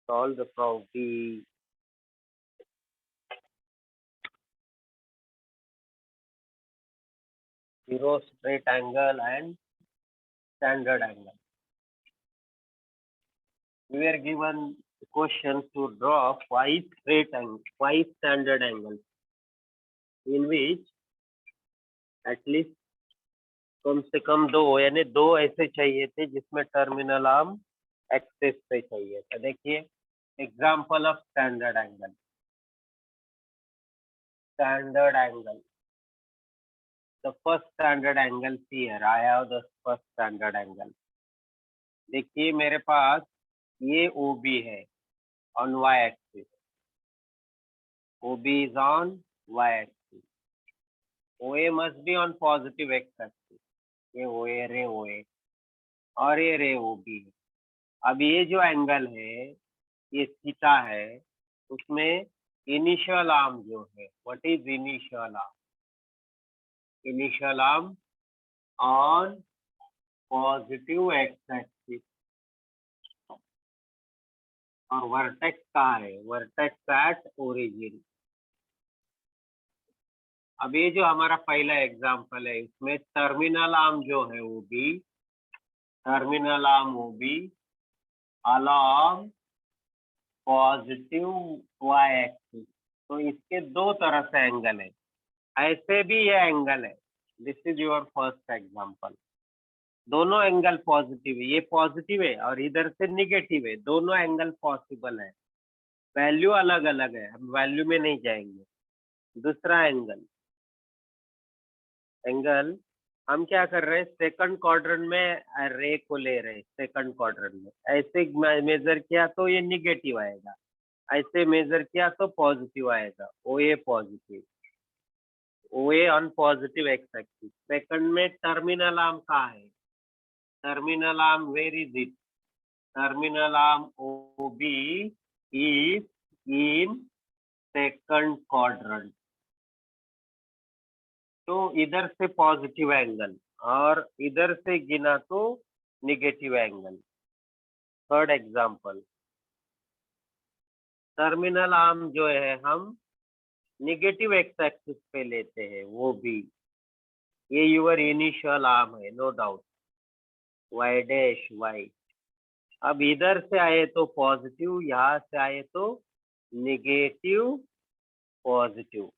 solve the zero straight angle and standard angle. We were given questions to draw five standard angles, in which at least कम से कम दो, यानी दो ऐसे चाहिए थे जिसमें टर्मिनल आर्म एक्सिस पे चाहिए। तो देखिए example of standard angle. The first standard angle here, I have the first standard angle. देखिए मेरे पास ये OB है on y axis, OB is on y axis, OA must be on positive x axis, ये OA रे OA और ये रे OB। अब ये जो एंगल है ये थीटा है, उसमें इनिशियल आर्म जो है, what is initial arm? Initial arm on positive x axis और वर्टेक्स कहाँ है? Vertex at origin. अब ये जो हमारा पहला एग्जांपल है इसमें टर्मिनल आर्म जो है वो भी अलॉन्ग पॉजिटिव y एक्सिस। तो इसके दो तरह से एंगल है, ऐसे भी ये एंगल है। This is your first example. दोनों एंगल पॉजिटिव है, ये पॉजिटिव है और इधर से निगेटिव है, दोनों एंगल पॉसिबल है। वैल्यू अलग अलग है, हम वैल्यू में नहीं जाएंगे। दूसरा एंगल हम क्या कर रहे हैं, सेकंड क्वाड्रेंट में रे को ले रहे हैं। सेकंड क्वाड्रेंट में ऐसे मेजर किया तो ये निगेटिव आएगा, ऐसे मेजर किया तो पॉजिटिव आएगा। OA positive, OA on positive x axis. Second में टर्मिनल आर्म कहाँ है? Terminal arm where is it? Terminal arm OB is in second quadrant। तो इधर से पॉजिटिव एंगल और इधर से गिना तो negative angle. Third example, terminal arm जो है हम निगेटिव एक्स एक्सिस पे लेते हैं, वो भी ये यूर इनिशियल आर्म है, no doubt, y dash y। अब इधर से आए तो पॉजिटिव, यहाँ से आए तो निगेटिव पॉजिटिव।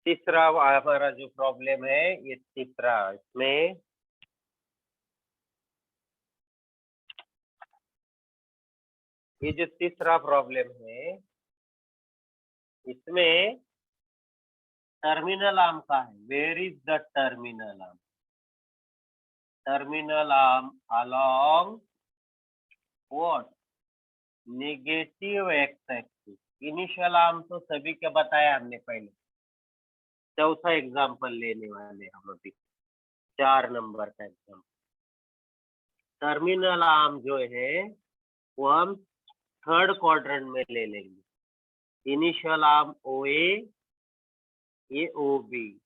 तीसरा हमारा जो प्रॉब्लम है ये तीसरा, इसमें ये जो तीसरा प्रॉब्लम है इसमें टर्मिनल आर्म का है। Where is the terminal arm? Terminal arm along what? Negative x axis. Initial arm तो सभी के बताया हमने पहले। चौथा एग्जांपल लेने वाले हम अभी, 4 नंबर का एग्जांपल। टर्मिनल आर्म जो है वो हम थर्ड क्वाड्रेंट में ले लेंगे। इनिशियल आर्म OA, ये OB,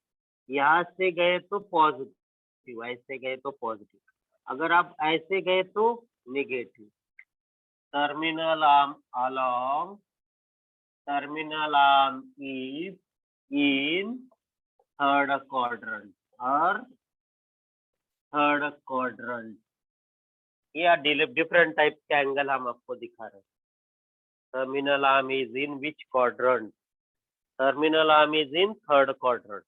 यहाँ से गए तो पॉजिटिव, ऐसे गए तो पॉजिटिव, अगर आप ऐसे गए तो negative. Terminal arm along, terminal arm is in third quadrant और थर्ड क्वाड्रेंट। या डिफरेंट टाइप के एंगल हम आपको दिखा रहे हैं। Terminal arm is in which quadrant? Terminal arm is in third quadrant.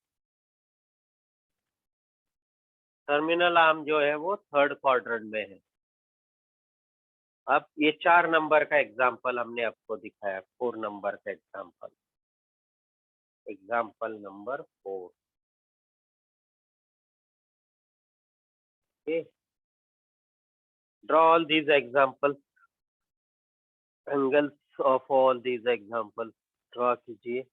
Terminal arm जो है वो थर्ड क्वाड्रेंट में है। अब ये 4 नंबर का एग्जाम्पल हमने आपको दिखाया, 4 नंबर का example, example number 4। okay, draw all these examples, angles of all these examples draw कीजिए।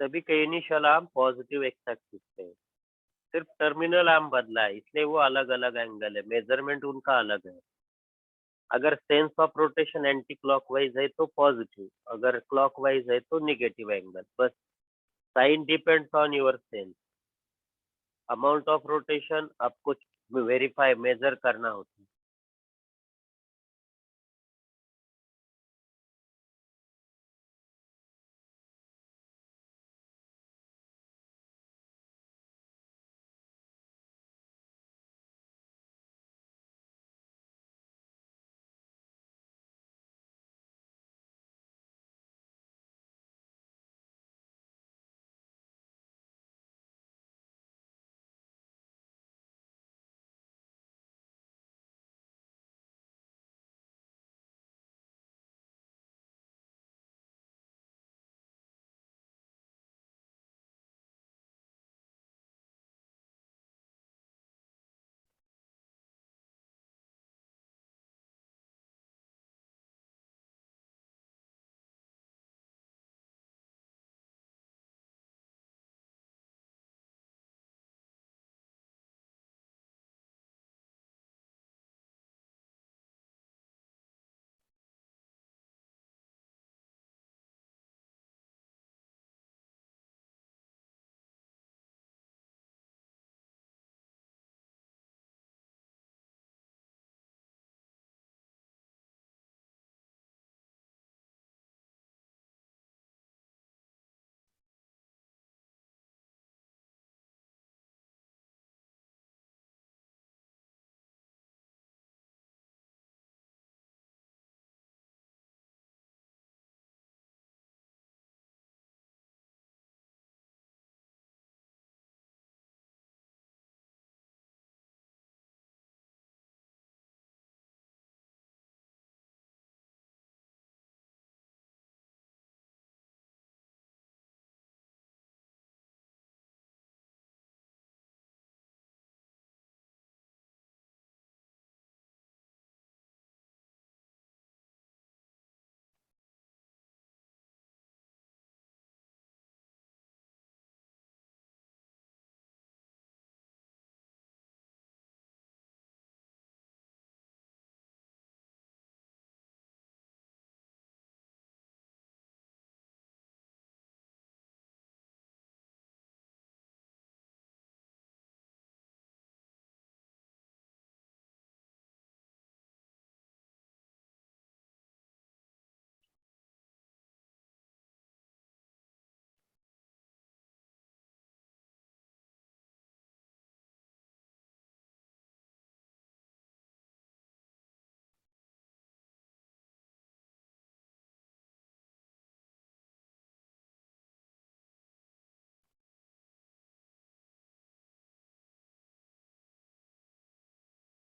सभी के initial arm positive x axis पे है, सिर्फ टर्मिनल आर्म बदला है, इसलिए वो अलग अलग एंगल है, मेजरमेंट उनका अलग है। अगर sense of rotation anti clockwise है तो पॉजिटिव, अगर क्लॉकवाइज है तो नेगेटिव एंगल। बस sign depends on your sense. Amount of rotation आपको वेरीफाई मेजर करना होता है।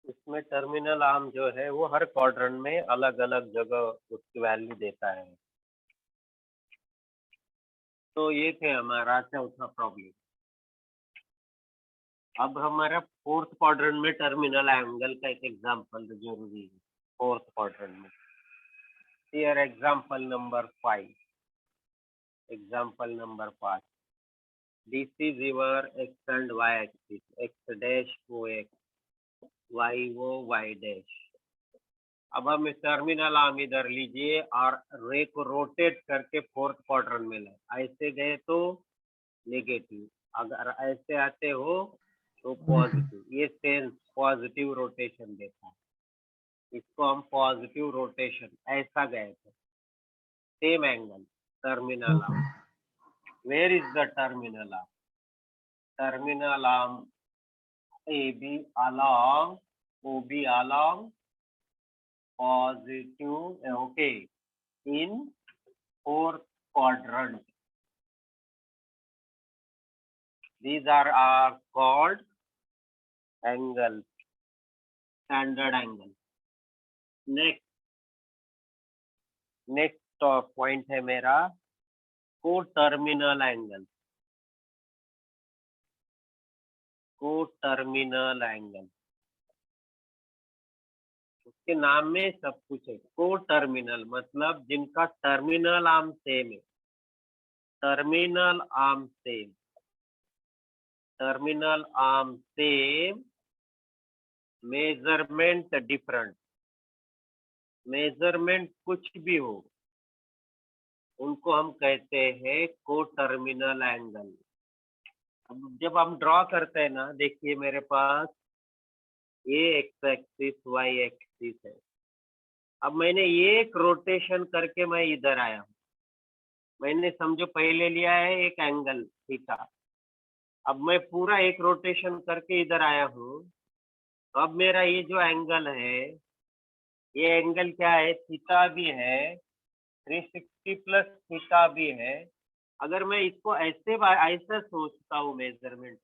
इसमें टर्मिनल आर्म जो है वो हर क्वाड्रेंट में अलग अलग जगह उसकी वैल्यू देता है। तो ये थे हमारा चौथा प्रॉब्लम। अब हमारा फोर्थ क्वाड्रेंट में टर्मिनल एंगल का एक एग्जांपल जरूरी है। फोर्थ क्वाड्रेंट में here example number 5। Example number 5, this is your x and y axis, x dash o x, y o y dash। अब हम टर्मिनल आर्म इधर लीजिए और रे को रोटेट करके फोर्थ क्वाड्रेंट में लाए। ऐसे गए तो नेगेटिव, अगर ऐसे आते हो तो पॉजिटिव। ये सेंस पॉजिटिव रोटेशन देता है, इसको हम पॉजिटिव रोटेशन। ऐसा गए थे same angle terminal arm. Where is the terminal arm? Terminal arm AB along OB along positive, okay, in fourth quadrant. These are called angles, standard angle। Next point है मेरा coterminal angle. Coterminal angle, उसके नाम में सब कुछ है। Coterminal मतलब जिनका टर्मिनल आर्म सेम है। Terminal arm same, terminal arm same, measurement different, measurement कुछ भी हो उनको हम कहते हैं को टर्मिनल एंगल। अब जब हम ड्रॉ करते हैं ना, देखिए मेरे पास ये एक्स एक्सिस वाई एक्सिस है। अब मैंने एक रोटेशन करके मैं इधर आया हूँ, मैंने समझो पहले लिया है एक एंगल थीटा, अब मैं पूरा एक रोटेशन करके इधर आया हूँ, तो अब मेरा ये जो एंगल है, ये एंगल क्या है, थीटा भी है, 360 प्लस थीटा भी है। अगर मैं इसको ऐसे ऐसा सोचता हूँ मेजरमेंट,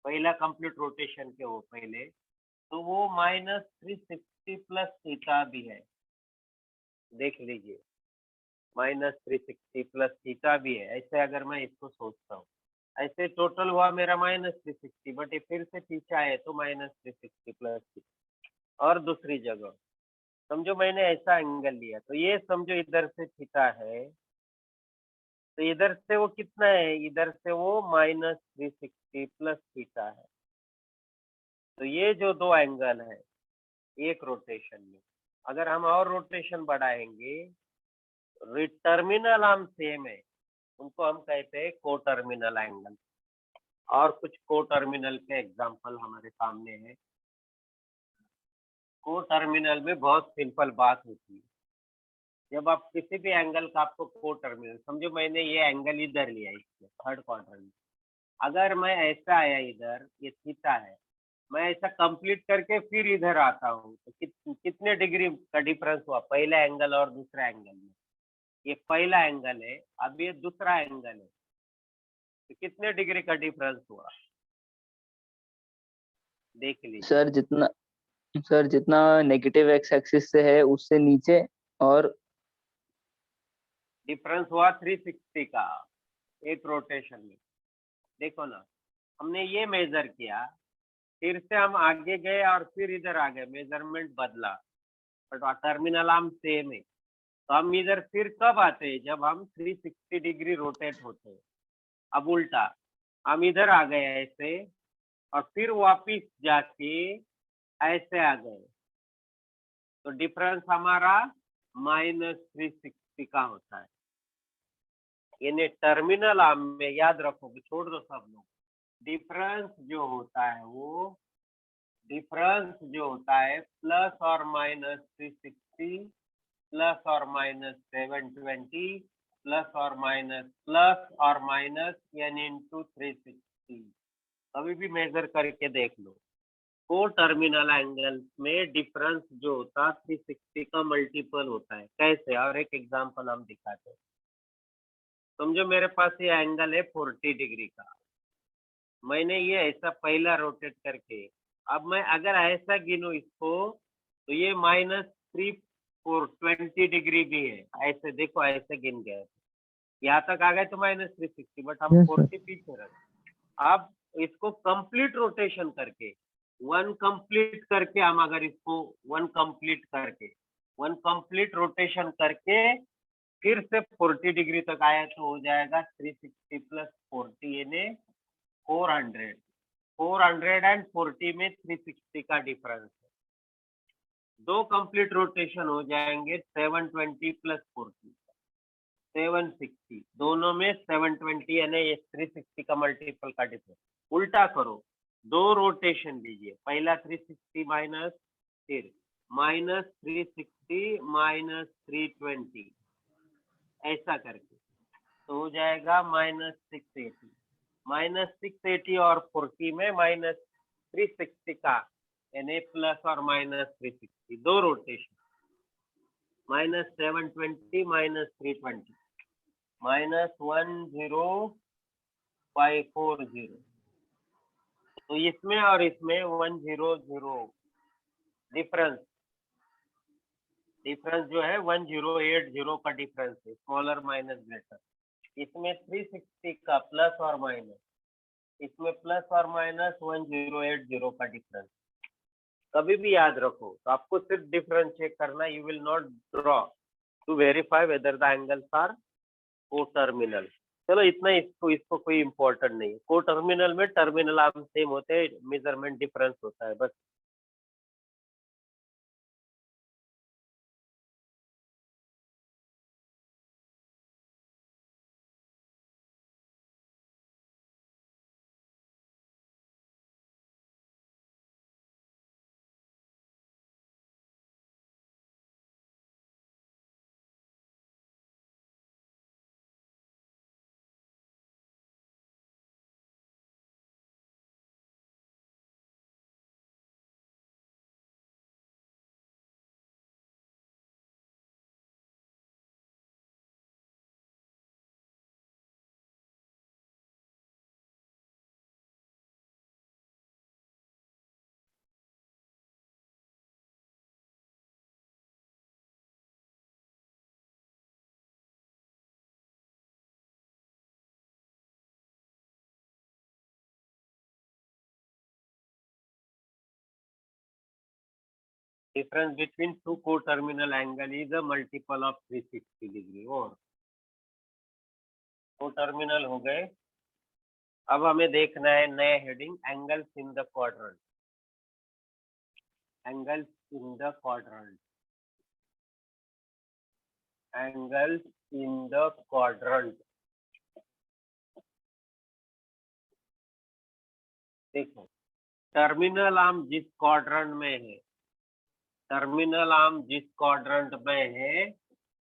पहला कंप्लीट रोटेशन के वो पहले, तो वो -360 प्लस थीटा भी है, देख लीजिए -360 प्लस थीटा भी है। ऐसे अगर मैं इसको सोचता हूँ, ऐसे टोटल हुआ मेरा -360, बट ये फिर से पीछे आए तो -360 प्लस थीटा। और दूसरी जगह समझो मैंने ऐसा एंगल लिया, तो ये समझो इधर से थीटा है, तो इधर से वो कितना है, इधर से वो -360 प्लस थीटा है। तो ये जो दो एंगल है एक रोटेशन में, अगर हम और रोटेशन बढ़ाएंगे, टर्मिनल आर्म सेम है, उनको हम कहते हैं को टर्मिनल एंगल। और कुछ को टर्मिनल के एग्जांपल हमारे सामने है। को टर्मिनल में बहुत सिंपल बात होती है, जब आप किसी भी एंगल का आपको को टर्मिनल, समझो मैंने ये एंगल इधर लिया इसमें थर्ड क्वाड्रेंट में, अगर मैं ऐसा आया इधर, ये थीटा है, मैं ऐसा कंप्लीट करके फिर इधर आता हूँ, तो कितने डिग्री का डिफरेंस हुआ पहला एंगल और दूसरा एंगल में। ये पहला एंगल है, अब ये दूसरा एंगल है, तो कितने डिग्री का डिफरेंस हुआ, देख लीजिए। सर जितना नेगेटिव एक्स एक्सिस से है उससे नीचे, और डिफरेंस हुआ 360 का एक रोटेशन में। देखो ना, हमने ये मेजर किया, फिर से हम आगे गए और फिर इधर आ गए, मेजरमेंट बदला, बट टर्मिनल आर्म सेम है। तो हम इधर फिर कब आते हैं, जब हम 360 डिग्री रोटेट होते हैं। अब उल्टा हम इधर आ गए ऐसे, और फिर वापिस जाके ऐसे आ गए, तो डिफरेंस हमारा -360 का होता है। यानी टर्मिनल आर्म में याद रखोगे, छोड़ दो सब लोग, डिफरेंस जो होता है वो डिफरेंस जो होता है प्लस और -360 प्लस और -720 प्लस और माइनस n इंटू 360, कभी भी मेजर करके देख लो। को टर्मिनल एंगल्स में डिफरेंस जो होता है 360 का मल्टीपल होता है। कैसे, और एक एग्जांपल हम दिखाते हैं। समझो मेरे पास ये एंगल है 40 डिग्री का, मैंने ये ऐसा पहला रोटेट करके, अब मैं अगर ऐसा गिनूं इसको, तो ये -320 डिग्री भी है, ऐसे देखो ऐसे गिन गए, यहाँ तक आ गए तो -360, बट हम 40 पीछे रखे। अब इसको कंप्लीट रोटेशन करके, वन कंप्लीट करके, हम अगर इसको वन कंप्लीट रोटेशन करके फिर से 40 डिग्री तक आया, तो हो जाएगा 360 प्लस 40 यानी 400। 440 में 360 का डिफरेंस है, दो कंप्लीट रोटेशन हो जाएंगे, 720 प्लस 40 760, दोनों में 720 यानी ये 360 का मल्टीपल का डिफरेंस। उल्टा करो, दो रोटेशन लीजिए, पहला 360 माइनस, फिर -360 -320, ऐसा करके तो हो जाएगा -680। -680 और 40 में -360 का यानी प्लस और -360, दो रोटेशन, -720 -320, -10540, तो इसमें और इसमें 100 डिफरेंस जो है 1080 का डिफरेंस है, स्मॉलर माइनस ग्रेटर। इसमें 360 का प्लस और माइनस, इसमें प्लस और माइनस 1080 का डिफरेंस। कभी भी याद रखो, तो आपको सिर्फ डिफरेंस चेक करना, you will not draw to verify whether the angles are coterminal. चलो इतना, इसको इसको कोई इम्पोर्टेंट नहीं है। को टर्मिनल में टर्मिनल आर्म सेम होते हैं, मेजरमेंट डिफरेंस होता है बस। Difference between two co-terminal angle is a multiple of 360 degree। और co-terminal हो गए। अब हमें देखना है नया heading, angles in the quadrant. Angles in the quadrant, angles in the quadrant. देखो, टर्मिनल आर्म जिस क्वाड्रेंट में है, टर्मिनल आर्म जिस क्वाड्रेंट में है,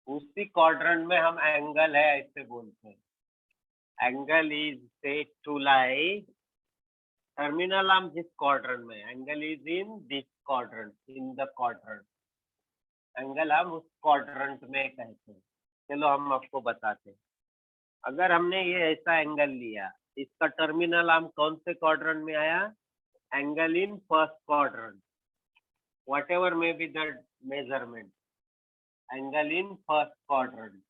उसी क्वाड्रेंट में हम एंगल है ऐसे बोलते हैं। Angle is said to lie, terminal arm जिस क्वाड्रेंट में, angle is in this quadrant, in the quadrant. Angle हम उस क्वाड्रेंट में कहते हैं। चलो हम आपको बताते हैं। अगर हमने ये ऐसा एंगल लिया, इसका टर्मिनल आर्म कौन से क्वाड्रेंट में आया? Angle in first quadrant, whatever may be the measurement, angle in first quadrant.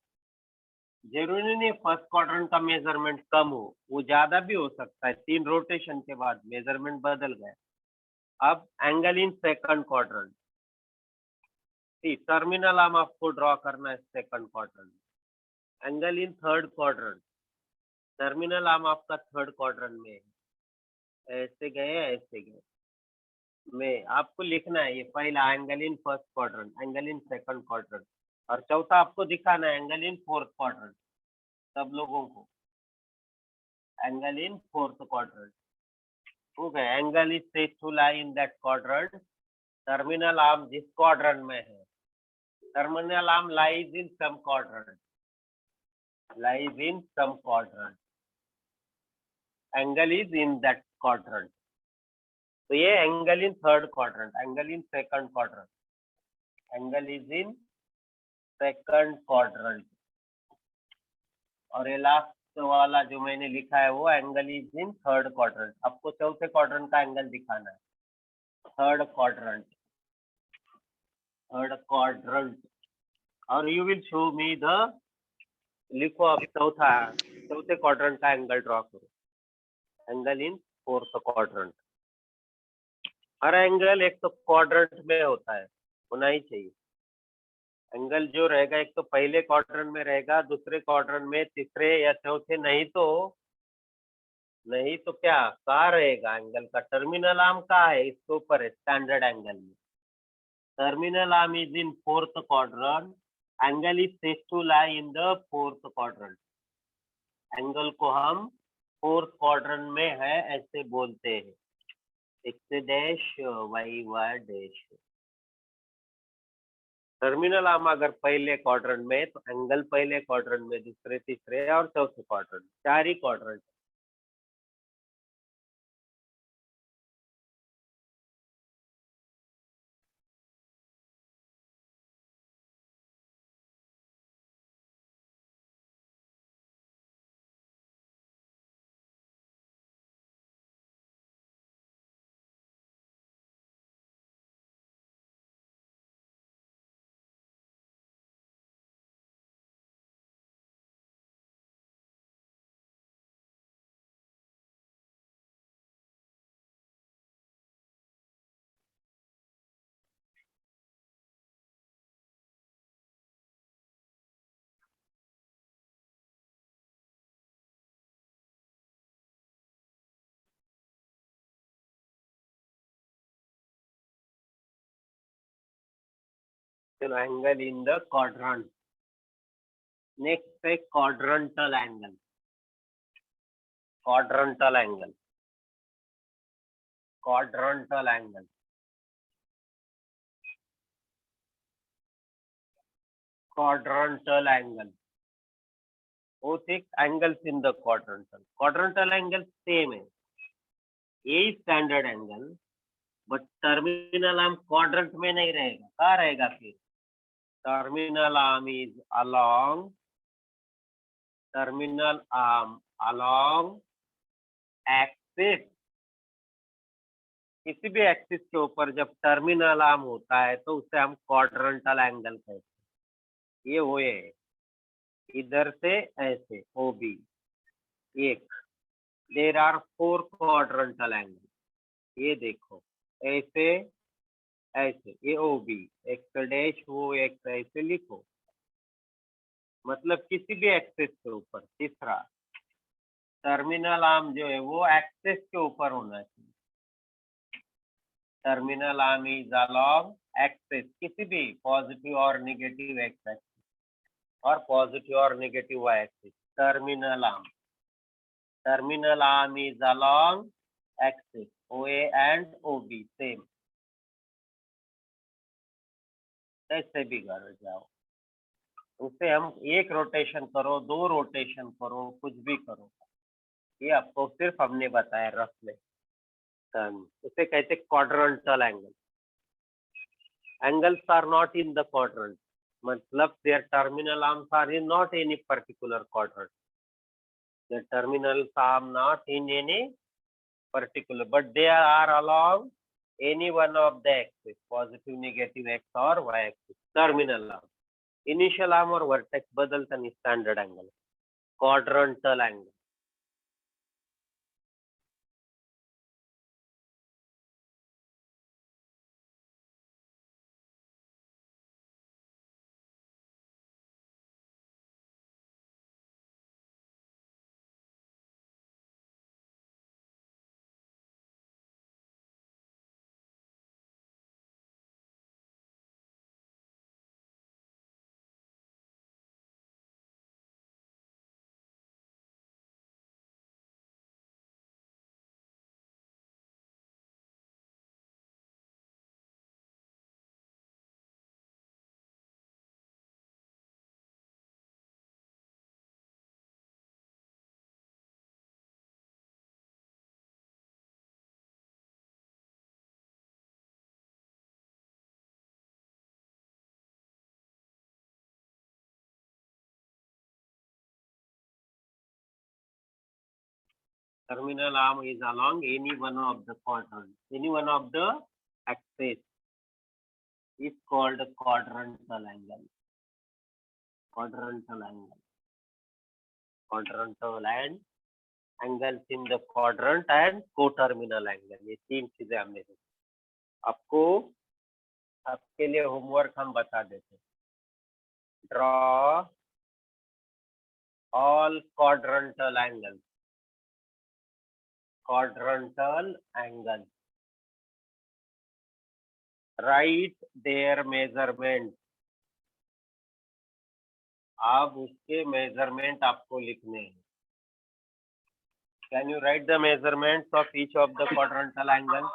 जरूरी नहीं फर्स्ट क्वाड्रेंट का मेजरमेंट कम हो, वो ज्यादा भी हो सकता है। 3 रोटेशन के बाद मेजरमेंट बदल गया। अब angle in second quadrant, terminal arm आपको ड्रॉ करना है second quadrant. Angle in third quadrant, terminal arm आपका थर्ड क्वाड्रेंट में है। ऐसे गए ऐसे गए में आपको लिखना है ये पहला angle in first quadrant, angle in second quadrant, और चौथा आपको दिखाना है एंगल इन फोर्थ क्वाड्रेंट। सब लोगों को एंगल इन फोर्थ क्वाड्रेंट हो गया। Angle is said to lie in that quadrant, terminal arm जिस क्वाड्रेंट में है, terminal arm lies in some quadrant, lies in some quadrant, angle is in that quadrant. तो ये angle in third quadrant, angle in second quadrant, angle is in second quadrant. और ये last वाला जो मैंने लिखा है वो angle is in third quadrant. आपको चौथे क्वाड्रेंट का एंगल दिखाना है, थर्ड क्वाड्रेंट, थर्ड क्वाड्रेंट। और you will show me the, लिखो आप चौथे क्वाड्रेंट का एंगल ड्रॉ करो, एंगल इन फोर्थ क्वाड्रेंट। हर एंगल एक तो क्वाड्रेंट में होता है, होना ही चाहिए। एंगल जो रहेगा एक तो पहले क्वाड्रेंट में रहेगा, दूसरे क्वाड्रेंट में, तीसरे या चौथे, नहीं तो क्या कहाँ रहेगा एंगल का? टर्मिनल आर्म कहाँ है? इसके ऊपर है स्टैंडर्ड एंगल में। Terminal arm is in fourth quadrant, angle is said to lie in the fourth quadrant. Angle को हम फोर्थ क्वाड्रेंट में है ऐसे बोलते हैं, x dash y y dash. Terminal arm अगर पहले क्वाड्रेंट में तो एंगल पहले क्वाड्रेंट में, दूसरे, तीसरे और चौथे क्वाड्रेंट, 4 ही क्वाड्रेंट। चलो angle in the quadrant. Next है quadrantal angle. Quadrantal angle. Quadrantal angle. Quadrantal angle. Both angles in the quadrantal. Quadrantal angle same है. ये standard angle, but terminal arm quadrant में नहीं रहेगा. कहाँ रहेगा फिर? Terminal arm is along. Terminal arm along axis. किसी भी एक्सिस के ऊपर जब टर्मिनल आर्म होता है तो उसे हम क्वाड्रेंटल एंगल कहते हैं. ये वो है, इधर से ऐसे OB. एक देर आर 4 क्वाड्रेंटल एंगल. ये देखो ऐसे ऐसे, ये OB. एक्स डैश वो एक्स ऐसे लिखो, मतलब किसी भी एक्सिस के ऊपर. तीसरा टर्मिनल आर्म जो है वो एक्सिस के ऊपर होना चाहिए. Terminal arm is along axis, किसी भी पॉजिटिव और नेगेटिव एक्स एक्सिस और पॉजिटिव और negative y axis. Terminal arm is along axis OA and OB same. कैसे भी कर जाओ, उसे हम एक रोटेशन करो, 2 रोटेशन करो, कुछ भी करो, ये आपको सिर्फ हमने बताया रफ में. उसे कहते quadrantal angle. Angles are not in the quadrant, मतलब their terminal arms are in not any particular quadrant. The terminals are not in any particular, but they are along any one of the axis, positive, negative x or y axis. Terminal arm, initial arm और vertex बदलता नहीं. standard angle, quadrantal angle. Terminal arm is along any one of the quadrant, any one of the axis is called quadrantal angle. Quadrantal angle. Quadrantal and angles in the quadrant and coterminal angle. ये 3 चीजें हमने देखी. आपको आपके लिए homework हम बता देते. Draw all quadrantal angles. Quadrantal angles. Write their measurement. अब उसके मेजरमेंट आपको लिखने हैं. Can you write the measurements of each of the quadrantal angle?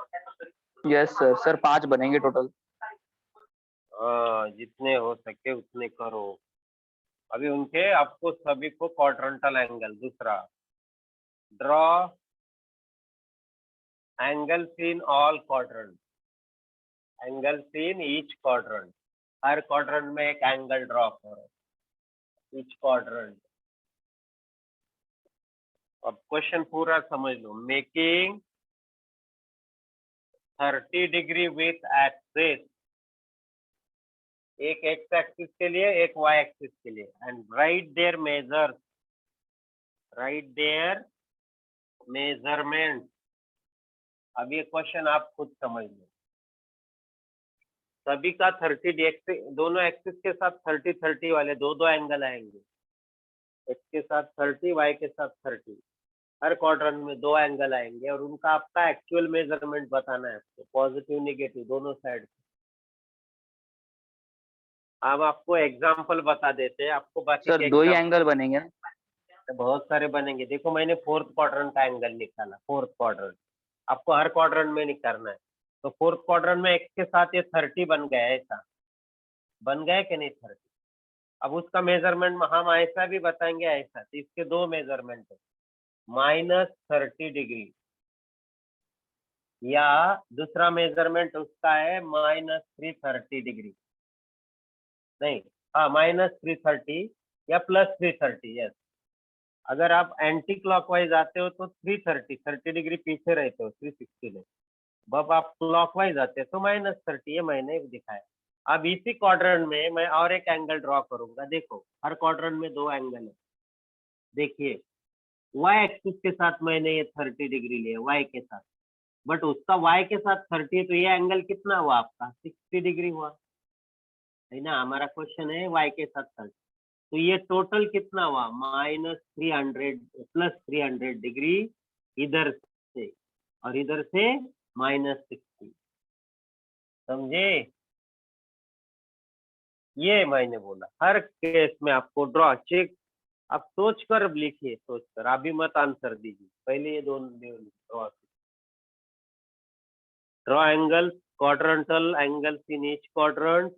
Yes sir. Sir 5 बनेंगे टोटल. जितने हो सके उतने करो. अभी उनके आपको सभी को क्वाड्रेंटल एंगल. दूसरा draw angles in all quadrant. Angles in each quadrant. हर क्वाड्रेंट में एक एंगल ड्रॉ करो. Each quadrant. अब क्वेश्चन पूरा समझ लो. Making 30 degree with axis. एक एक्स एक्सिस के लिए, एक वाई एक्सिस के लिए. And write their measures. Write their measurement. अब ये क्वेश्चन आप खुद समझ लो. सभी का 30 एक्सिस, दोनों एक्सिस के साथ 30 वाले दो एंगल आएंगे. एक्स के साथ 30, वाई के साथ 30. हर क्वाड्रेंट में 2 एंगल आएंगे और उनका आपका एक्चुअल मेजरमेंट बताना है आपको. पॉजिटिव नेगेटिव दोनों साइड. अब आपको एग्जाम्पल बता देते हैं, आपको बाकी सर के 2 ही example एंगल बनेंगे ना? बहुत सारे बनेंगे। देखो मैंने फोर्थ क्वाड्रेंट का एंगल निकाला, फोर्थ क्वाड्रेंट, आपको हर क्वाड्रेंट में नहीं करना है। तो फोर्थ क्वाड्रेंट में एक के साथ ये 30 बन गया, ऐसा बन गया कि नहीं 30? अब उसका मेजरमेंट हम ऐसा भी बताएंगे ऐसा, तो इसके दो मेजरमेंट है, -30 डिग्री, या दूसरा मेजरमेंट उसका है -330 डिग्री, नहीं, हाँ -330 या +330, यस। अगर आप एंटी क्लॉकवाइज आते हो तो 30 डिग्री पीछे रहते हो 360 में, अब आप क्लॉकवाइज आते हो तो -30, ये मैंने दिखाया। अब इसी क्वाड्रेंट में मैं और एक एंगल ड्रॉ करूंगा। देखो हर क्वाड्रेंट में दो एंगल है। देखिए वाई एक्सिस के साथ मैंने ये 30 डिग्री लिया, वाई के साथ, बट उसका वाई के साथ 30 है, तो ये एंगल कितना हुआ आपका? 60 डिग्री हुआ है ना। हमारा क्वेश्चन है वाई के साथ 30, तो ये टोटल कितना हुआ? -300 +300 डिग्री इधर से, और इधर से -60, समझे? ये मैंने बोला हर केस में आपको ड्रॉ चेक, आप सोच कर लिखिए, सोच कर, अभी मत आंसर दीजिए, पहले ये दोनों draw angle, quadrantal angles in each quadrant.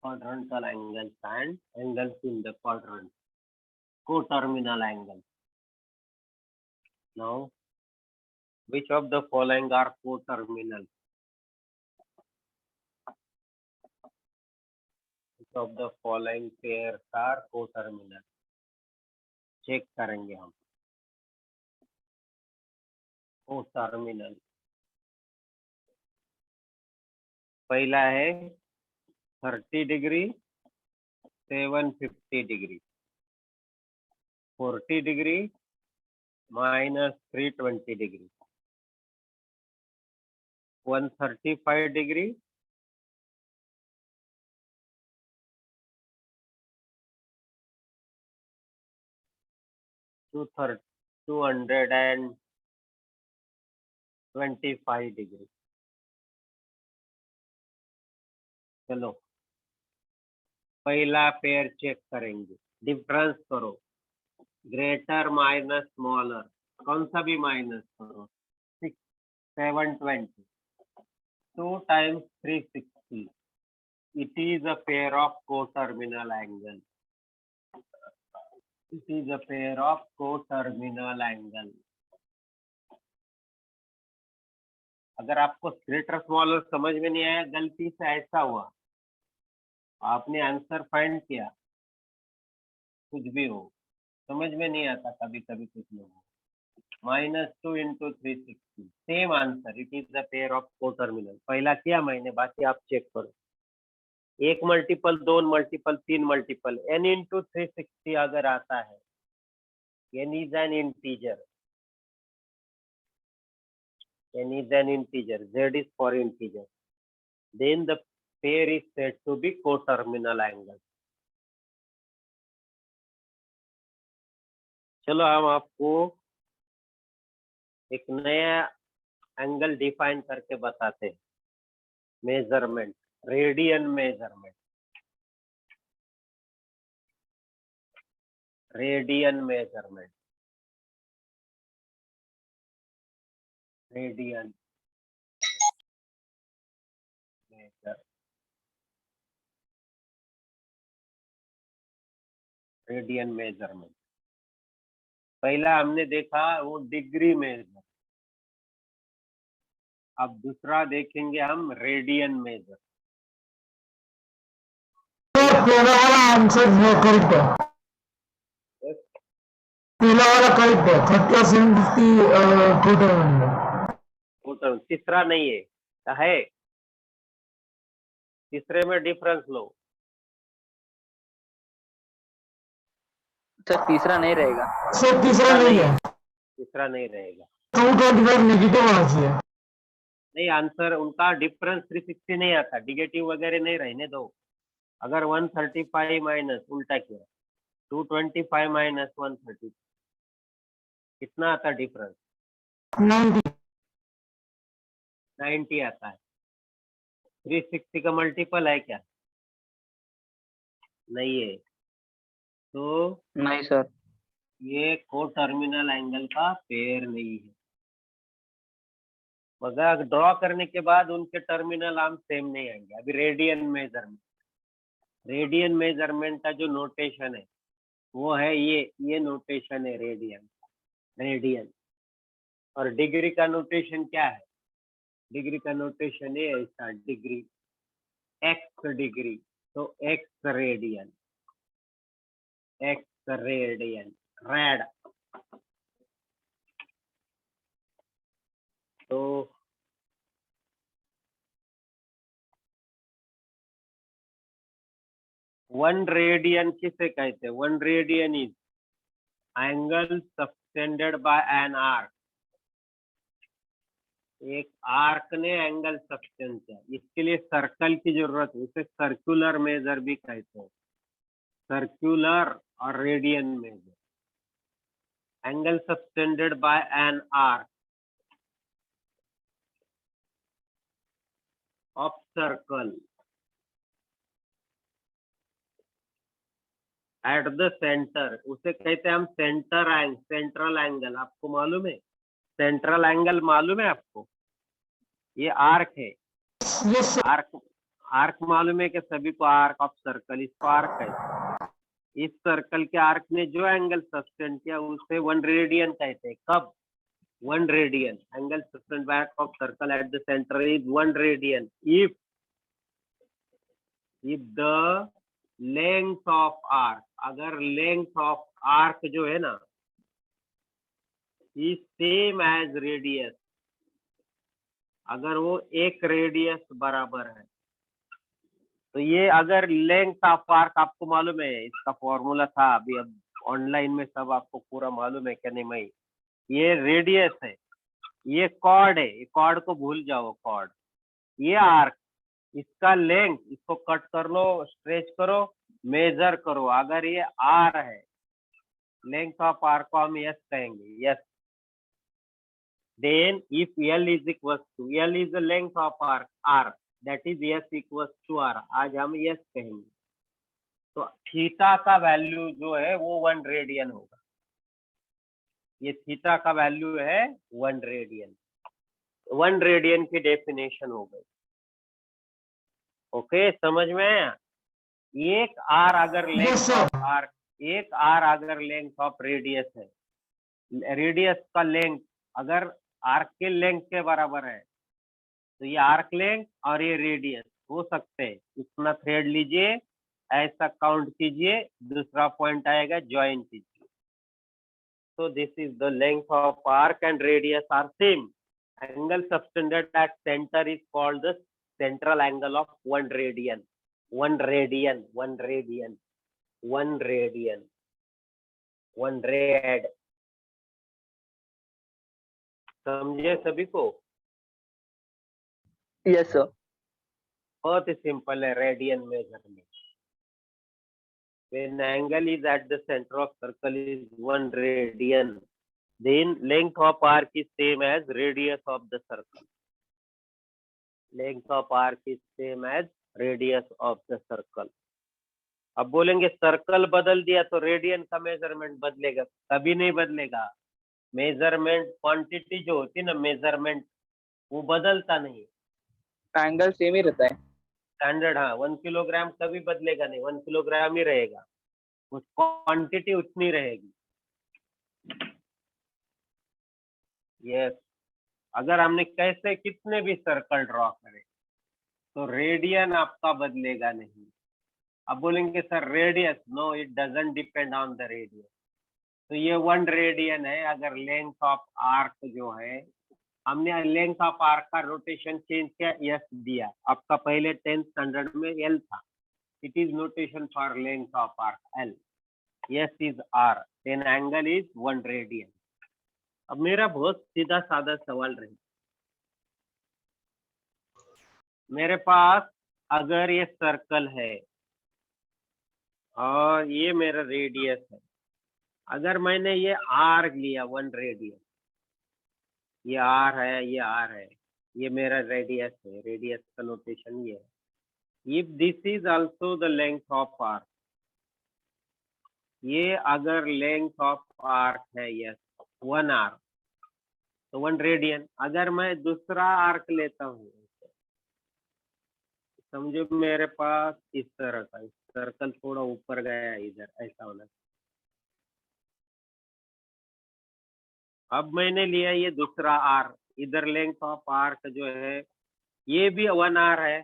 Quadrantal angles and angles in the quadrant, coterminal angle. Now, which of the following are coterminal? Which of the following pairs are coterminal? Check करेंगे हम। Coterminal पहला है 30 degree 750 degree, 40 degree -320 degree, 135 degree, 225 degree. चलो पहला pair check करेंगे, difference करो, greater minus smaller, कौन सा भी माइनस करो, 720, 2 times 360, it is a pair of coterminal angle, it is a pair of coterminal angle। अगर आपको ग्रेटर स्मॉलर समझ में नहीं आया, गलती से ऐसा हुआ, आपने आंसर फाइंड किया, कुछ भी हो, समझ में नहीं आता कभी कभी कुछ लोगों को। -2 × 360 same answer, it is the pair of coterminal. पहला किया मैंने, बाकी आप चेक करो। 1 मल्टीपल, 2 मल्टीपल, 3 मल्टीपल, n × 360 अगर आता है, n is an integer, n is an integer, z is for integer, then the pair is said to be coterminal angle। चलो हम आपको एक नया एंगल डिफाइन करके बताते हैं, measurement, radian measurement, radian measurement, radian major, radian measurement. पहला हमने देखा वो डिग्री मेजर, अब दूसरा देखेंगे हम रेडियन मेजर। पहला वाला आंसर करेक्ट है, पहला वाला करेक्ट है, 30 और 750 कोटर। तीसरा नहीं है, तीसरे में डिफरेंस लो। सर तीसरा नहीं रहेगा। सर तीसरा नहीं है, तीसरा नहीं रहेगा। 225 नेगेटिव आना चाहिए। नहीं, आंसर उनका डिफरेंस 360 नहीं आता, निगेटिव वगैरह नहीं, रहने दो। अगर 135 माइनस उल्टा किया, 225 माइनस 130, कितना आता डिफरेंस? 90 आता है। 360 का मल्टीपल है क्या? नहीं है, तो नहीं सर, ये कोटर्मिनल एंगल का पेयर नहीं है। मगर ड्रॉ करने के बाद उनके टर्मिनल आर्म सेम नहीं आएंगे। अभी रेडियन मेजरमेंट का जो नोटेशन है वो है ये नोटेशन है रेडियन। और डिग्री का नोटेशन क्या है? डिग्री का नोटेशन है ऐसा, डिग्री, एक्स डिग्री, तो एक्स रेडियन, रेड। तो 1 रेडियन किसे कहते हैं? 1 radian is angle subtended bye an arc. एक आर्क ने एंगल सबटेंड किया, इसके लिए सर्कल की जरूरत है, उसे सर्कुलर मेजर भी कहते हैं, सर्कुलर और radian major. Angle subtended bye an arc of circle at the centre, उसे कहते हैं हम सेंट्रल एंगल। आपको मालूम है सेंट्रल एंगल? मालूम है आपको? ये आर्क है, आर्क मालूम है कि सभी को? आर्क ऑफ सर्कल, इसको आर्क है। इस सर्कल के आर्क ने जो एंगल सस्टेंड किया उसे 1 रेडियन कहते हैं। कब? 1 radian, angle subtended by of circle at the centre is 1 radian if the length of arc, अगर लेंथ ऑफ आर्क जो है ना इज सेम एज रेडियस, अगर वो एक रेडियस बराबर है, तो ये अगर लेंथ ऑफ आर्क आपको मालूम है, इसका फॉर्मूला था अभी, अब ऑनलाइन में सब आपको पूरा मालूम है क्या? नहीं, मैं ये रेडियस है, ये कॉर्ड है, ये कॉर्ड को भूल जाओ, कॉर्ड, ये आर्क, इसका लेंथ, इसको कट कर लो, स्ट्रेच करो, मेजर करो। अगर ये आर है, लेंथ ऑफ आर्क को हम यस कहेंगे, yes. then if L is equals to, L is the length of arc R, that is S equals to R, आज हम यस कहेंगे। तो थीटा का वैल्यू जो है वो 1 रेडियन होगा। ये थीटा का वैल्यू है 1 रेडियन। 1 रेडियन की डेफिनेशन हो गई। ओके, समझ में आया? एक आर अगर लेंथ ऑफ आर्क, एक आर अगर लेंथ ऑफ रेडियस है, रेडियस का लेंथ अगर आर्क के लेंथ के बराबर है, तो ये आर्क लेंथ और ये रेडियस हो सकते हैं। इतना थ्रेड लीजिए, ऐसा काउंट कीजिए, दूसरा पॉइंट आएगा ज्वाइन कीजिए। So this is the length of arc and radius are same. Angle subtended at center is called the central angle of 1 radian. 1 radian, 1 radian, 1 radian, 1 rad. समझे सभी को? Yes sir. बहुत ही simple है radian measurement. When angle is at the center of circle is 1 radian, then length of arc is same as radius of the circle. Length of arc is same as radius of the circle. अब बोलेंगे circle बदल दिया तो radian का measurement बदलेगा? कभी नहीं बदलेगा। मेजरमेंट क्वांटिटी जो होती है ना, मेजरमेंट वो बदलता नहीं, एंगल सेम ही रहता है। स्टैंडर्ड। हाँ, 1 किलोग्राम कभी बदलेगा नहीं, 1 किलोग्राम ही रहेगा, उस क्वांटिटी उतनी रहेगी। यस, अगर हमने कैसे कितने भी सर्कल ड्रॉ करे तो रेडियन आपका बदलेगा नहीं। अब बोलेंगे sir radius, no it doesn't depend on the radius. तो ये 1 रेडियन है। अगर लेंथ ऑफ आर्क जो है, हमने लेंथ ऑफ आर्क का रोटेशन चेंज किया, यस दिया। आपका पहले 10th स्टैंडर्ड में एल था, it is notation for length of arc l, s is r, then angle is 1 radian. अब मेरा बहुत सीधा साधा सवाल रहे, मेरे पास अगर ये सर्कल है और ये मेरा रेडियस है, अगर मैंने ये आर लिया 1 रेडियन, ये आर है, ये आर है, ये मेरा रेडियस है, रेडियस का नोटेशन ये है। If this is also the length of arc, ये अगर लेंथ ऑफ आर्क है, यस 1 आर, तो 1 रेडियन। अगर मैं दूसरा आर्क लेता हूँ, समझो मेरे पास इस तरह का सर्कल थोड़ा ऊपर गया इधर, ऐसा होना। अब मैंने लिया ये दूसरा आर, इधर लेंथ ऑफ आर्क जो है ये भी 1 आर है,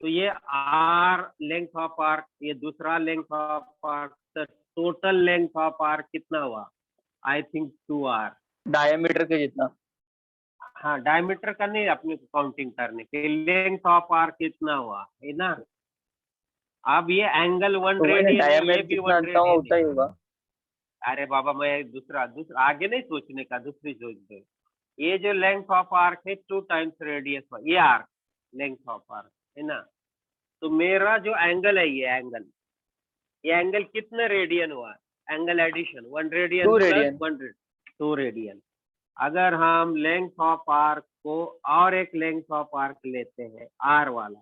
तो ये आर लेंथ ऑफ आर्क, ये दूसरा लेंथ ऑफ आर्क, तो टोटल लेंथ ऑफ आर्क कितना हुआ? आई थिंक 2 आर, डायमीटर के जितना। हाँ, डायमीटर का नहीं, अपने को काउंटिंग करने के लेंथ ऑफ आर्क कितना हुआ है ना। अब ये एंगल 1 तो रेडियन, ये डायमीटर भी जितना 1 आता होगा उतना ही रेडियन। होगा। अरे बाबा, मैं दूसरा आगे नहीं सोचने का, दूसरी सोच दो। ये जो लेंथ ऑफ आर्क है 2 टाइम्स रेडियस, ये आर्क लेंथ ऑफ आर्क है ना। तो मेरा जो एंगल है, ये एंगल कितने रेडियन हुआ? Angle addition 1 radian 2 plus radian. 2 radian. अगर हम लेंथ ऑफ आर्क को और एक लेंथ ऑफ आर्क लेते हैं आर वाला,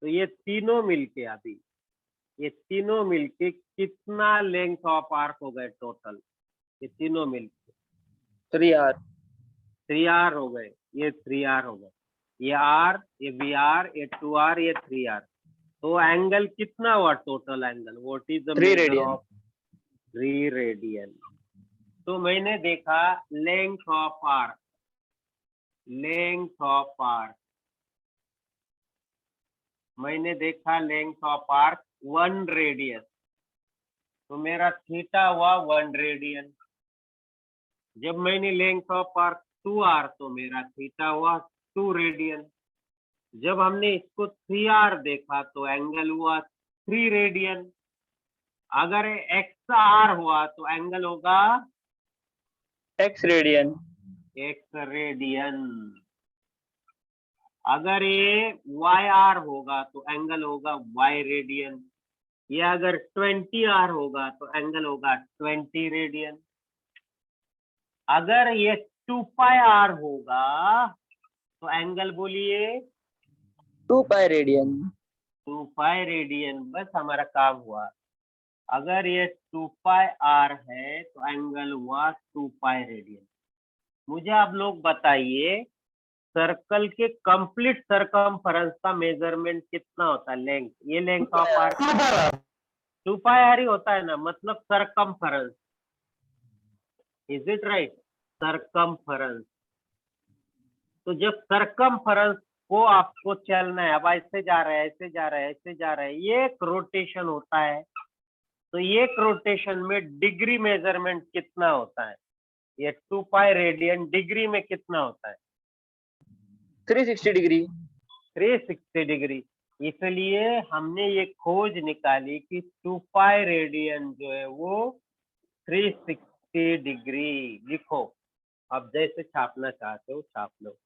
तो ये तीनों मिलके, अभी ये तीनों मिलके कितना लेंथ ऑफ आर्क हो गए टोटल? ये तीनों मिलके 3 आर। 3 आर हो गए, ये 3 आर हो गए, ये आर, ये बी आर, ये 2 आर, ये 3 आर। तो एंगल कितना हुआ total angle? What is the 3 measure radian. Of 3 radian. तो मैंने देखा length of arc, length of arc, मैंने देखा लेंथ ऑफ आर्क 1 रेडियन, तो मेरा थीटा हुआ 1 रेडियन। जब मैंने लेंथ ऑफ आर्क 2 आर, तो मेरा थीटा हुआ 2 रेडियन। जब हमने इसको 3 आर देखा तो एंगल हुआ 3 रेडियन। अगर एक्स आर हुआ तो एंगल होगा एक्स रेडियन। X radian. अगर ये वाई आर होगा तो एंगल होगा वाई रेडियन। ये अगर 20 आर होगा तो एंगल होगा 20 रेडियन। अगर ये 2 पाई आर होगा तो एंगल बोलिए 2 पाई रेडियन। 2 pi radian. बस हमारा काम हुआ। अगर ये 2 पाई आर है तो एंगल हुआ 2 पाई रेडियन। मुझे आप लोग बताइए, सर्कल के कंप्लीट सरकमफेरेंस का मेजरमेंट कितना होता है? लेंथ, ये length of arc 2 pi r ही होता है ना, मतलब circumference. Is it right? Circumference. तो जब सरकमफेरेंस को आपको चलना है। अब ऐसे जा रहा है, ऐसे जा रहा है, ऐसे जा रहा है, ये एक रोटेशन होता है। तो ये एक रोटेशन में डिग्री मेजरमेंट कितना होता है? ये 2 पाई रेडियन डिग्री में कितना होता है? 360 डिग्री। 360 डिग्री। इसलिए हमने ये खोज निकाली कि 2 पाई रेडियन जो है वो 360 डिग्री। लिखो, अब जैसे छापना चाहते हो छाप लो।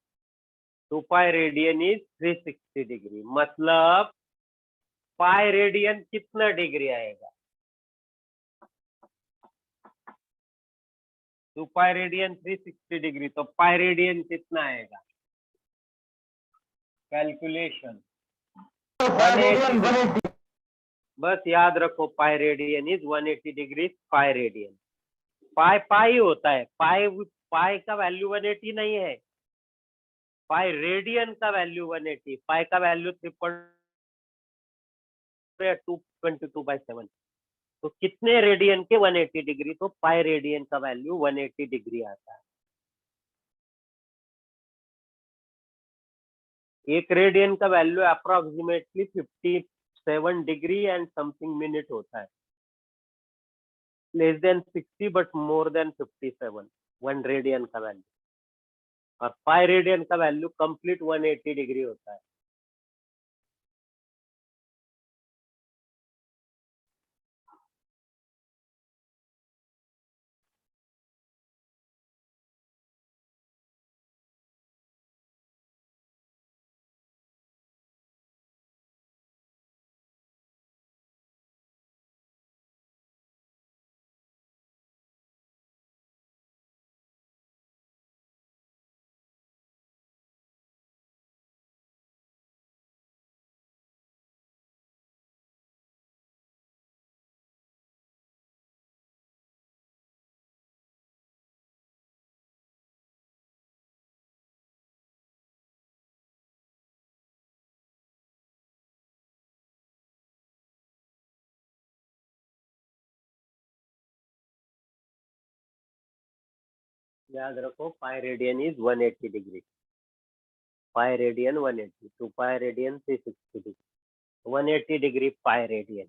2 पाई रेडियन इज 360 डिग्री, मतलब पाई रेडियन कितना डिग्री आएगा? 2 पाई रेडियन 360 डिग्री, तो पाई रेडियन कितना आएगा? Calculation 180 degree. बस याद रखो, pi radian is 180 degree. Pi radian, pi pi होता है, पाई पाई का वैल्यू 180 नहीं है, पाई रेडियन का वैल्यू 180, पाई का वैल्यू 3.222/7। तो कितने रेडियन के 180 डिग्री? तो पाई रेडियन का वैल्यू 180 डिग्री आता है। एक रेडियन का value approximately 57 degree and something minute होता है। Less than 60 but more than 57, 1 radian का वैल्यू। और पाई रेडियन का वैल्यू कंप्लीट 180 डिग्री होता है। याद रखो, pi radian is 180 degree. Pi radian 180, 2 pi radian 360 degree, 180 degree pi radian.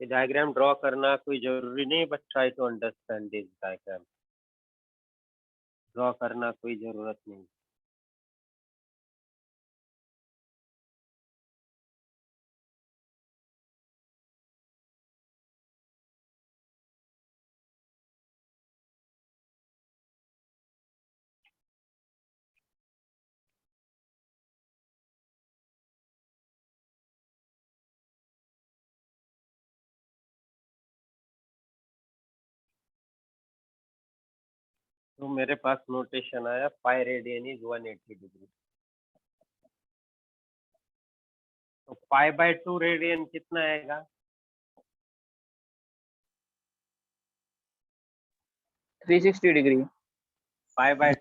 ये डायग्राम ड्रॉ करना कोई जरूरी नहीं, but try to understand this diagram. Draw करना कोई जरूरत नहीं। तो मेरे पास नोटेशन आया, पाई रेडियन इज 180 डिग्री। तो पाई बाय 2 रेडियन कितना आएगा? 360 डिग्री। Pi bye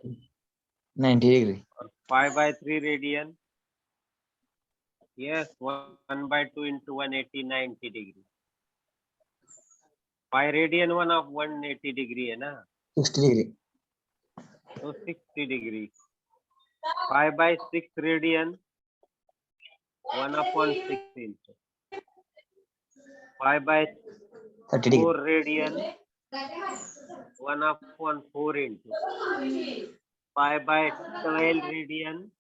90 degree. और pi by 3 radian, yes, 1/2 into 180, 90 degree. Pi radian 1 of 180 degree है ना, 60 डिग्री। तो 60 degree. Pi by 6 radian 1/6 into pi by 30 degree. 4 radian 1/4 into pi by 12 radian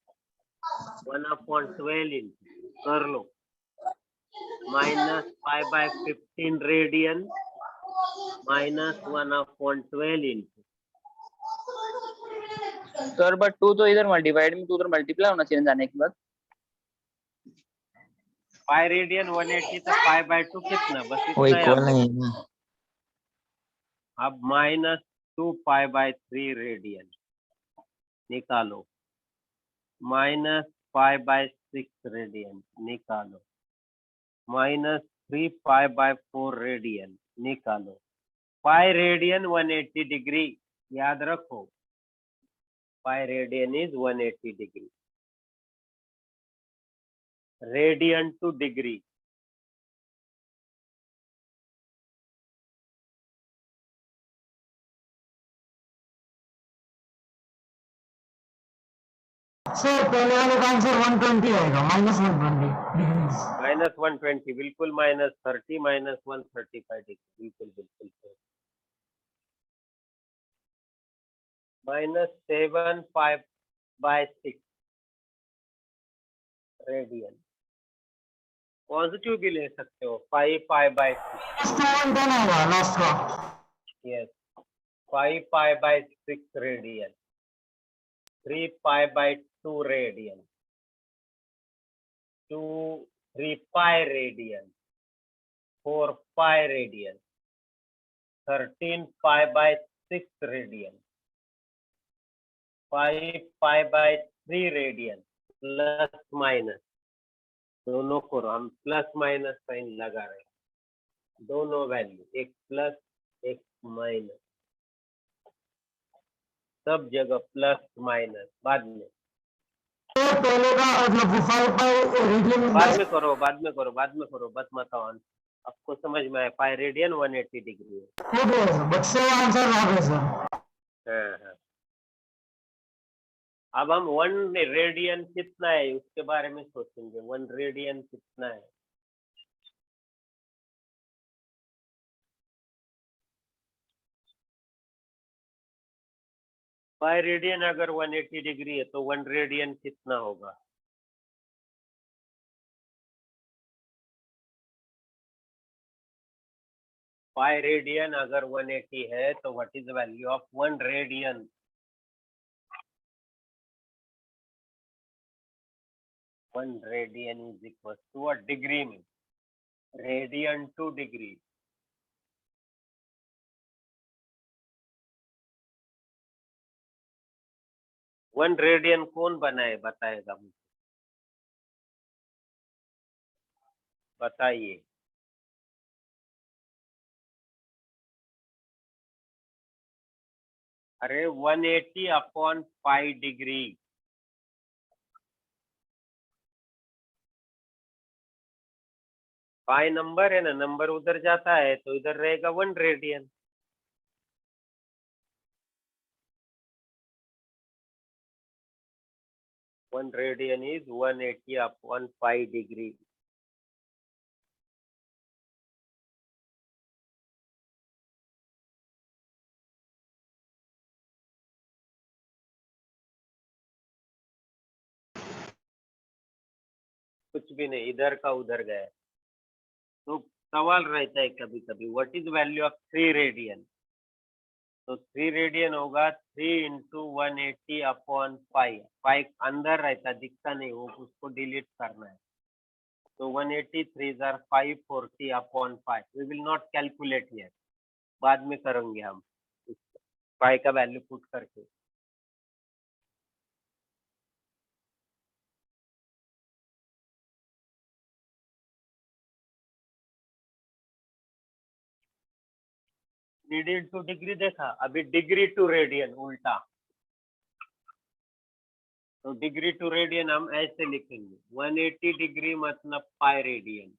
1/12 into, कर लो, minus pi by 15 radian minus 1/12 into sir but 2 तो इधर divide में 2 उधर multiply होना चाहिए जाने के बाद। पाई रेडियन 180 था, पाई बाय 2 कितना? बस वो इतना इक्वल याद नहीं रखो। है ना। अब -2 पाई बाय 3 रेडियन निकालो, माइनस पाई बाय 6 रेडियन निकालो, -3 पाई बाय 4 रेडियन निकालो। पाई रेडियन 180 डिग्री, याद रखो, pi radian is 180 degree. Radian to degree, sir पहले वाले का आंसर 120 आएगा, -120 डिग्रीज। -120 बिल्कुल, -30 -135 डिग्री, बिल्कुल बिल्कुल -7 π/6 रेडियन। पॉजिटिव भी ले सकते हो, 5 π/6। लास्ट 110 आएगा लास्ट का। Yes, 5 π/6 radian, 3 π/2 radian, 3 pi radian, 4 pi radian, 13 π/6 radian, 5 π/3 radian, plus minus दोनों को हम प्लस माइनस साइन लगा रहे हैं, दोनों वैल्यू, एक प्लस एक माइनस, सब जगह प्लस माइनस। बाद में सर पहले का मतलब 5 पाई रेडियन बाद में करो, बाद में करो, बाद में करो, बस मत आओ। आपको समझ में आया, पाई रेडियन 180 डिग्री है। हो गया सर, बट से आंसर आ गया सर। हाँ हाँ। अब हम 1 रेडियन कितना है उसके बारे में सोचेंगे। 1 रेडियन कितना है? पाई रेडियन अगर 180 डिग्री है तो 1 रेडियन कितना होगा? पाई रेडियन अगर 180 है तो what is the value of 1 radian? One radian is equal to a degree में, radian to degree. One radian कौन बनाए बताएगा मुझे, बताइए। अरे 180 upon pi degree, pi number है ना, नंबर उधर जाता है तो इधर रहेगा 1 radian. One radian is 180 upon pi degree. कुछ भी नहीं, इधर का उधर गया। तो सवाल रहता है कभी कभी, what is value of 3 radian? तो 3 रेडियन होगा 3 इंटू 180 अपॉन पाई। पाई अंदर रहता, दिखता नहीं, वो उसको डिलीट करना है। तो 180 3 540 upon pi. We will not calculate here, बाद में करेंगे हम पाई का वैल्यू पुट करके। रेडियन टू डिग्री देखा, अभी डिग्री टू रेडियन उल्टा। तो डिग्री टू रेडियन हम ऐसे लिखेंगे, 180 डिग्री मतलब पाई रेडियन।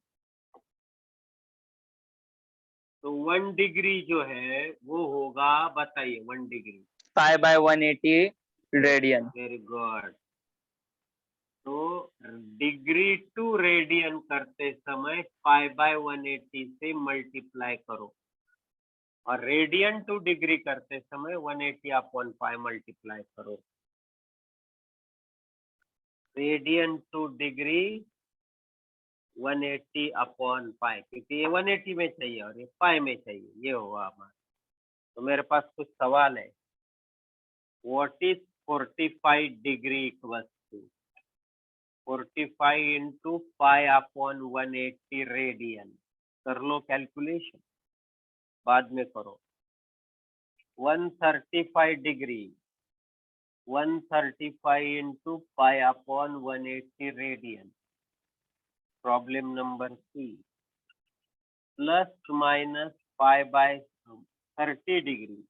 तो 1 डिग्री जो है वो होगा, बताइए 1 डिग्री। π/180 रेडियन। Very good. तो डिग्री टू रेडियन करते समय π/180 से मल्टीप्लाई करो, और रेडियन टू डिग्री करते समय 180 अपॉन पाई मल्टीप्लाई करो। रेडियन टू डिग्री 180 अपॉन पाई, क्योंकि ये 180 में चाहिए और ये पाई में चाहिए, ये होगा हमारा। तो मेरे पास कुछ सवाल है। What is 45 degree equals to 45 into pi upon 180 radian? कर लो कैलकुलेशन, बाद में करो। 135 degree, 135 into pi upon 180 radian. Problem number 3, plus minus pi by 30 degree,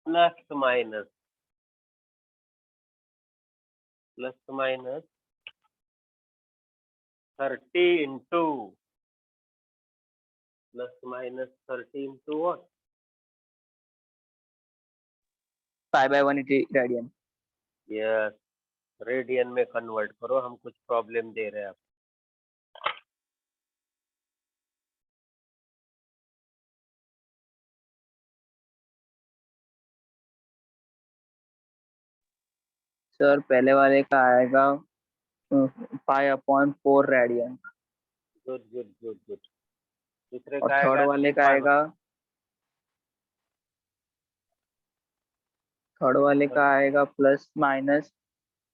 plus minus 30 into -30 into what? π/180 radian. Yes, radian में कन्वर्ट करो, हम कुछ problem दे रहे हैं आपको। सर पहले वाले का आएगा 5/4 radian, good good good good. दूसरे और का थर्ड आएगा वाले 2 का पाई। आएगा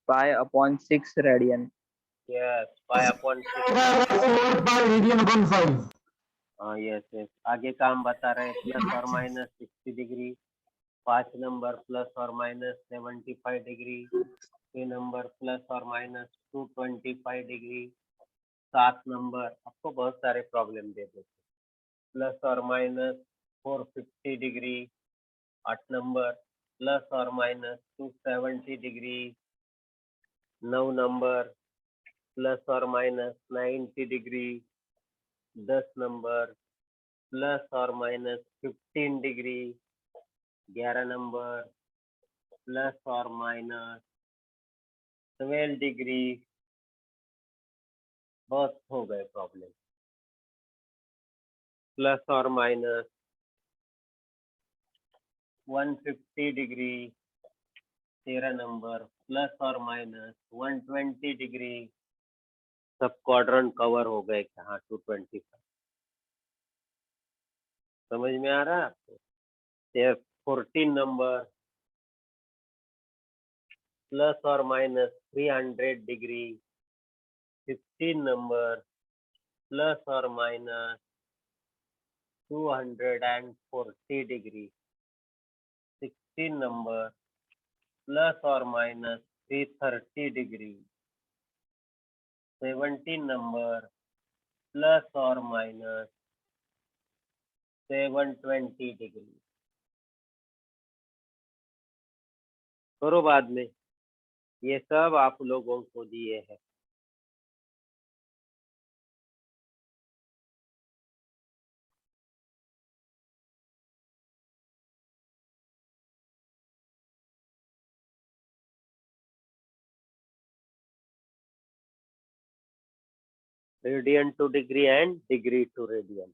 +/-π/6 radian. Yes, π/6। 4 pi radian upon 5. हाँ यस यस, आगे का हम बता रहे हैं +or-60 degree, 5 number +or-75 degree, 6 number +or-225 degree, 7 number आपको बहुत सारे प्रॉब्लम दे देते +or-450 degree, 8 number +or-270 degree, 9 number +or-90 degree, 10 number +or-15 degree, 11 number +or-12 degree. बहुत हो गए problem. +or-150 degree, 13 number +or-120 degree. सब क्वाड्रेंट कवर हो गए क्या? 225 समझ में आ रहा है आपको? 14 number +or-300 degree, 15 number +or-240 degree, 16 number +or-330 degree, 17 number +or-720 degree. करो बाद में, ये सब आप लोगों को दिए हैं। Radian to degree and degree to radian.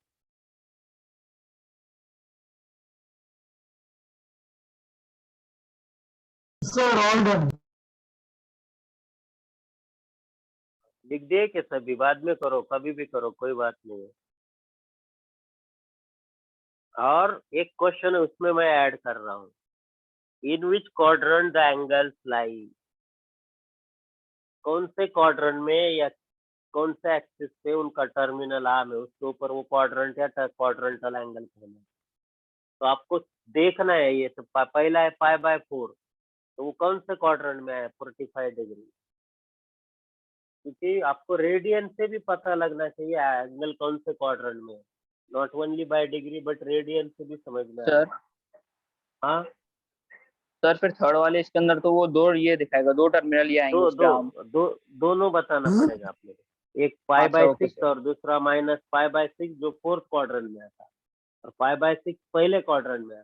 Sir, all done. लिख दिए कि सभी? बाद में करो, कभी भी करो, कोई बात नहीं है। और एक क्वेश्चन उसमें मैं ऐड कर रहा हूँ, इन विच क्वाड्रेंट द एंगल्स लाई। कौन से क्वाड्रेंट में या कौन से एक्सिस पे उनका टर्मिनल आर्म है, उसके ऊपर वो क्वाड्रेंट या क्वाड्रेंटल एंगल कहना है। तो आपको देखना है ये तो पहला है π/4, तो वो कौन से क्वाड्रेंट में है? 45 डिग्री। क्योंकि आपको रेडियन से भी पता लगना चाहिए एंगल कौन से क्वाड्रेंट में है, not only by degree but radian से भी समझ में सर आएगा। हाँ, सर फिर थर्ड वाले इसके अंदर तो वो दो ये दिखाएगा, 2 टर्मिनल ये आएंगे दो उसके दो आर्म। दोनों बताना पड़ेगा आप लोग, एक अच्छा ओके π/6 सर। और दूसरा -π/6 जो 4th क्वाड्रेंट में आता है, और π/6 पहले क्वाड्रेंट में आता है।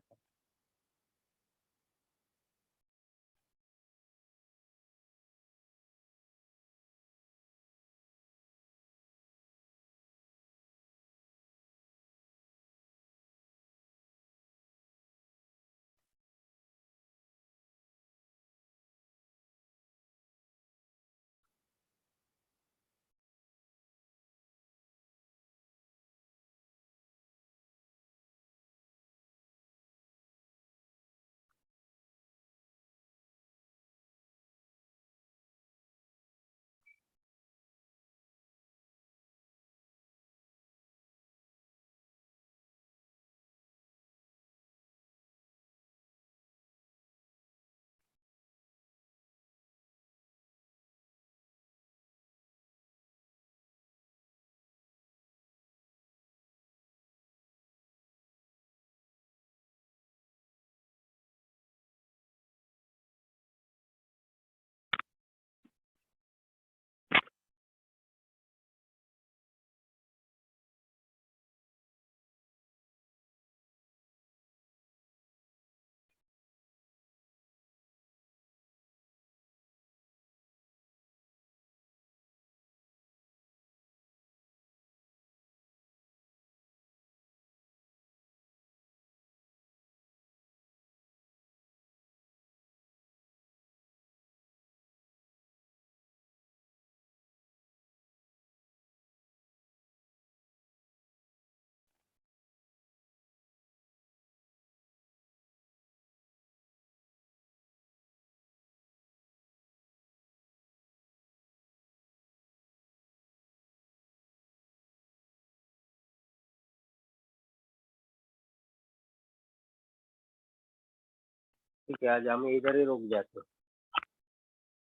ठीक है, आज हम इधर ही रुक जाते हैं।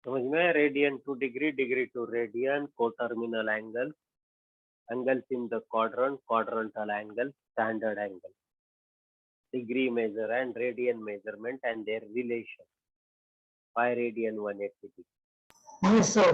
समझ में? Radian to degree, degree to radian, coterminal angle, angles in the quadrant, quadrantal angle, standard angle, degree measure and radian measurement and their relation. Pi radian 180 degree. Yes, sir.